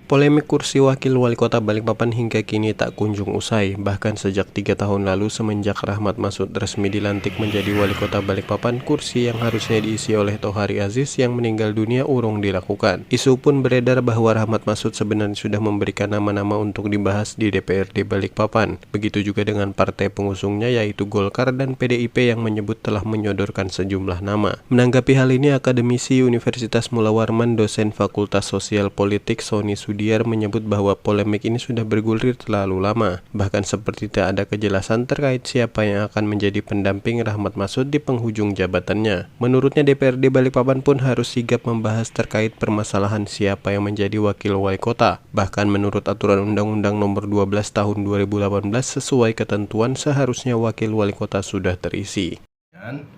Polemik kursi wakil wali kota Balikpapan hingga kini tak kunjung usai. Bahkan sejak 3 tahun lalu semenjak Rahmat Masud resmi dilantik menjadi wali kota Balikpapan, kursi yang harusnya diisi oleh Tohari Aziz yang meninggal dunia urung dilakukan. Isu pun beredar bahwa Rahmat Masud sebenarnya sudah memberikan nama-nama untuk dibahas di DPRD Balikpapan. Begitu juga dengan partai pengusungnya yaitu Golkar dan PDIP yang menyebut telah menyodorkan sejumlah nama. Menanggapi hal ini, akademisi Universitas Mula Warman, dosen Fakultas Sosial Politik Sony Sudiar menyebut bahwa polemik ini sudah bergulir terlalu lama. Bahkan seperti tak ada kejelasan terkait siapa yang akan menjadi pendamping Rahmat Masud di penghujung jabatannya. Menurutnya DPRD Balikpapan pun harus sigap membahas terkait permasalahan siapa yang menjadi wakil wali kota. Bahkan menurut aturan Undang-Undang Nomor 12 Tahun 2018 sesuai ketentuan seharusnya wakil wali kota sudah terisi. Dan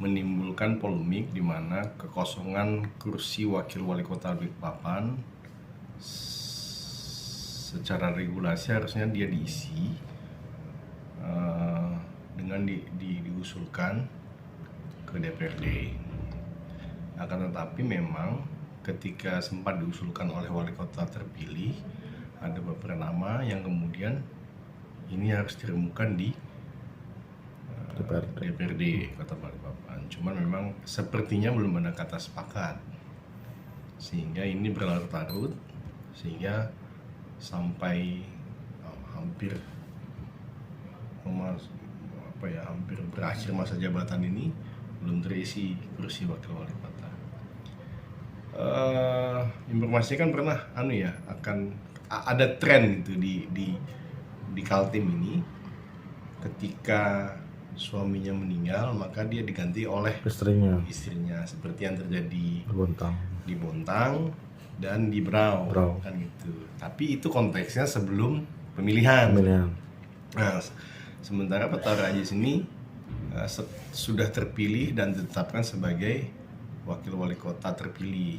menimbulkan polemik di mana kekosongan kursi wakil wali kota Balikpapan secara regulasi harusnya dia diisi dengan diusulkan ke DPRD. Akan tetapi memang ketika sempat diusulkan oleh wali kota terpilih, ada beberapa nama yang kemudian ini harus diremukan di DPRD Kota Balikpapan. Cuman memang sepertinya belum ada kata sepakat, sehingga ini berlarut-larut, sehingga sampai hampir berakhir masa jabatan ini belum terisi kursi wakil wali kota. Informasinya kan pernah akan ada tren gitu di Kaltim ini, ketika suaminya meninggal maka dia diganti oleh istrinya seperti yang terjadi di Bontang dan di Brau. Kan gitu. Tapi itu konteksnya sebelum pemilihan. Nah, sementara Pak Tohari Aziz ini sudah terpilih dan ditetapkan sebagai wakil wali kota terpilih.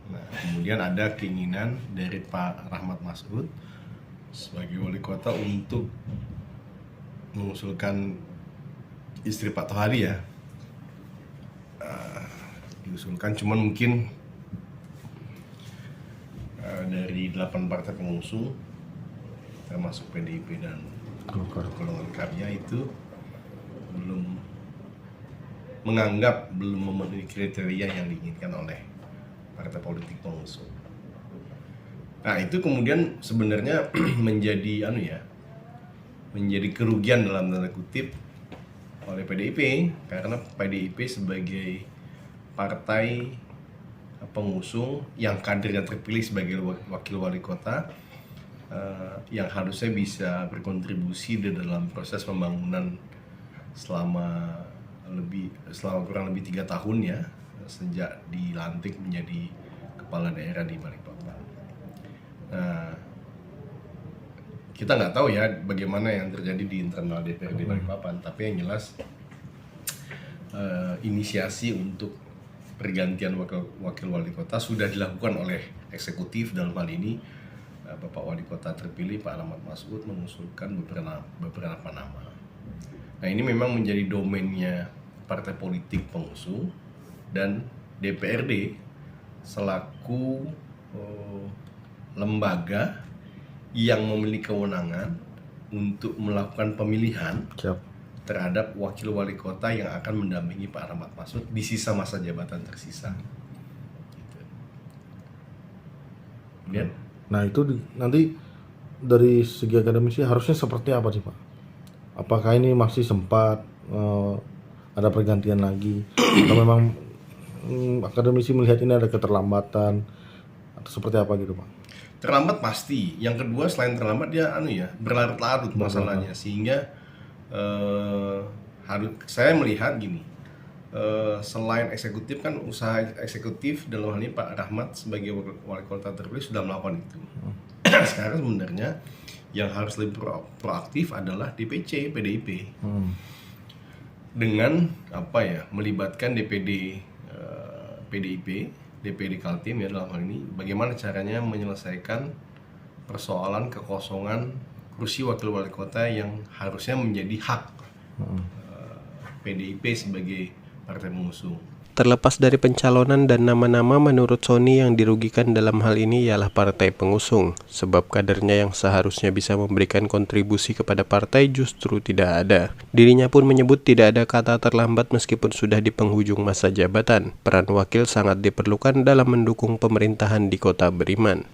Nah, kemudian ada keinginan dari Pak Rahmat Masud sebagai wali kota untuk mengusulkan istri Pak Tohari ya. Diusulkan, cuman mungkin dari 8 partai pengusung termasuk PDIP dan golongan karya itu belum memenuhi kriteria yang diinginkan oleh partai politik pengusung. Nah, itu kemudian sebenarnya menjadi menjadi kerugian dalam tanda kutip oleh PDIP, karena PDIP sebagai partai pengusung yang kadernya terpilih sebagai wakil wali kota, yang harusnya bisa berkontribusi di dalam proses pembangunan selama kurang lebih 3 tahun ya, sejak dilantik menjadi kepala daerah di Balikpapan. Nah, kita nggak tahu ya bagaimana yang terjadi di internal DPRD Balikpapan, tapi yang jelas inisiasi untuk pergantian wakil wali kota sudah dilakukan oleh eksekutif. Dalam hal ini Bapak Wali Kota terpilih Pak Rahmat Masud mengusulkan beberapa nama. Nah, ini memang menjadi domainnya partai politik pengusung dan DPRD selaku lembaga yang memiliki kewenangan untuk melakukan pemilihan terhadap wakil wali kota yang akan mendampingi Pak Rahmat Masud di sisa masa jabatan tersisa. Kemudian, nah itu nanti dari segi akademisi harusnya seperti apa sih Pak? Apakah ini masih sempat ada pergantian lagi, atau memang akademisi melihat ini ada keterlambatan atau seperti apa gitu Pak? Terlambat pasti. Yang kedua, selain terlambat dia berlarut-larut masalahnya, sehingga saya melihat gini, selain eksekutif kan usaha eksekutif dalam hal ini Pak Rahmat sebagai wali kota terpilih sudah melakukan itu. Sekarang sebenarnya yang harus lebih proaktif adalah DPC PDIP dengan melibatkan DPD PDIP, DPD Kaltim ya dalam hal ini, bagaimana caranya menyelesaikan persoalan kekosongan kursi wakil wali kota yang harusnya menjadi hak PDIP sebagai partai pengusung. Terlepas dari pencalonan dan nama-nama, menurut Sony yang dirugikan dalam hal ini ialah partai pengusung, sebab kadernya yang seharusnya bisa memberikan kontribusi kepada partai justru tidak ada. Dirinya pun menyebut tidak ada kata terlambat meskipun sudah di penghujung masa jabatan. Peran wakil sangat diperlukan dalam mendukung pemerintahan di Kota Beriman.